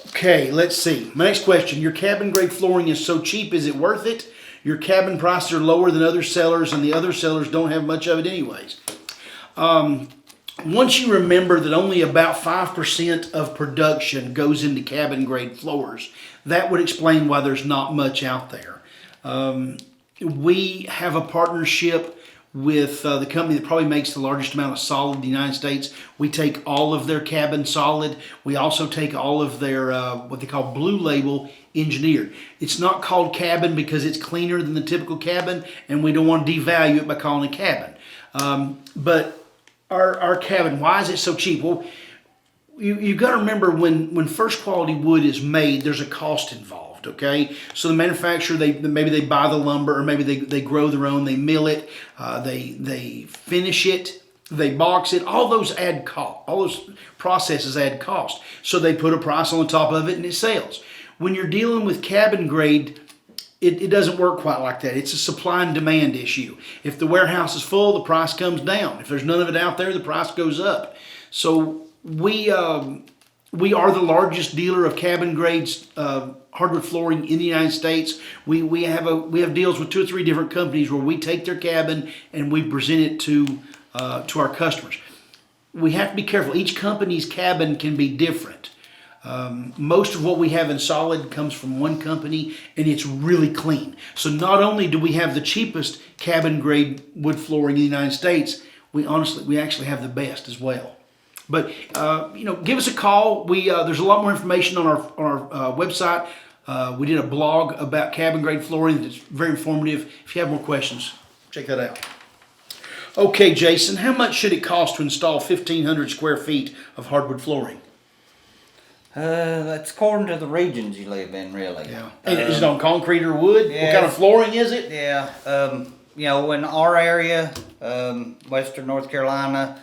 Okay, let's see. My next question. Your cabin grade flooring is so cheap, is it worth it? Your cabin prices are lower than other sellers, and the other sellers don't have much of it anyways. Once you remember that only about 5% of production goes into cabin grade floors, that would explain why there's not much out there. We have a partnership with the company that probably makes the largest amount of solid in the United States. We take all of their cabin solid. We also take all of their what they call blue label engineered. It's not called cabin because it's cleaner than the typical cabin, and we don't want to devalue it by calling it cabin. But our cabin, why is it so cheap? Well, you've got to remember when first quality wood is made, there's a cost involved, okay? So the manufacturer, maybe they buy the lumber, or maybe they grow their own, they mill it, they finish it, they box it. All those add cost. All those processes add cost. So they put a price on the top of it and it sells. When you're dealing with cabin grade, it doesn't work quite like that. It's a supply and demand issue. If the warehouse is full, the price comes down. If there's none of it out there, the price goes up. So we are the largest dealer of cabin grades hardwood flooring in the United States. We have deals with 2 or 3 different companies where we take their cabin and we present it to our customers. We have to be careful. Each company's cabin can be different. Most of what we have in solid comes from one company, and it's really clean. So not only do we have the cheapest cabin grade wood flooring in the United States, we actually have the best as well. But give us a call. There's a lot more information on our website. We did a blog about cabin grade flooring that's very informative. If you have more questions, check that out. Okay, Jason, how much should it cost to install 1,500 square feet of hardwood flooring? That's according to the regions you live in, really. Yeah. And is it on concrete or wood? Yeah. What kind of flooring is it? Yeah. In our area, Western North Carolina,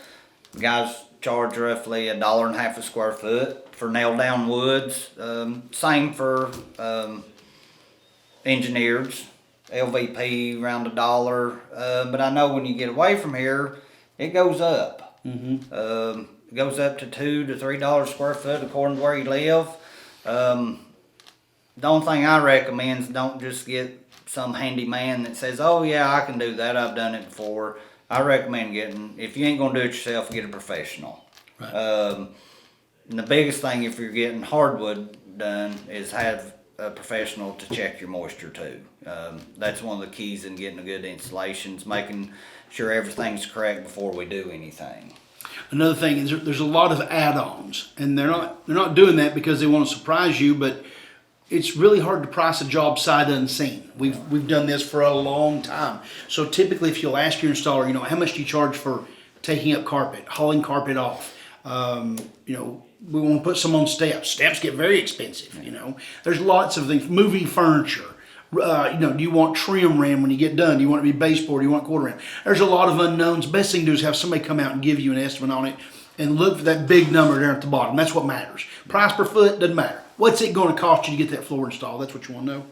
guys charge roughly $1.50 a square foot for nailed down woods. Same for engineers, LVP around $1. But I know when you get away from here, it goes up. Mm-hmm. It goes up to $2 to $3 a square foot according to where you live. The only thing I recommend is don't just get some handyman that says, "Oh yeah, I can do that. I've done it before." I recommend if you ain't gonna do it yourself, get a professional. Right. And the biggest thing if you're getting hardwood done is have a professional to check your moisture too. That's one of the keys in getting a good installation, is making sure everything's correct before we do anything. Another thing is there's a lot of add-ons, and they're not doing that because they want to surprise you, but it's really hard to price a job sight unseen. We've done this for a long time. So typically, if you'll ask your installer, how much do you charge for taking up carpet, hauling carpet off? We want to put some on steps. Steps get very expensive. There's lots of things. Moving furniture. Do you want trim ram when you get done? Do you want it to be baseboard? Do you want quarter ram? There's a lot of unknowns. Best thing to do is have somebody come out and give you an estimate on it and look for that big number there at the bottom. That's what matters. Price per foot doesn't matter. What's it going to cost you to get that floor installed? That's what you want to know.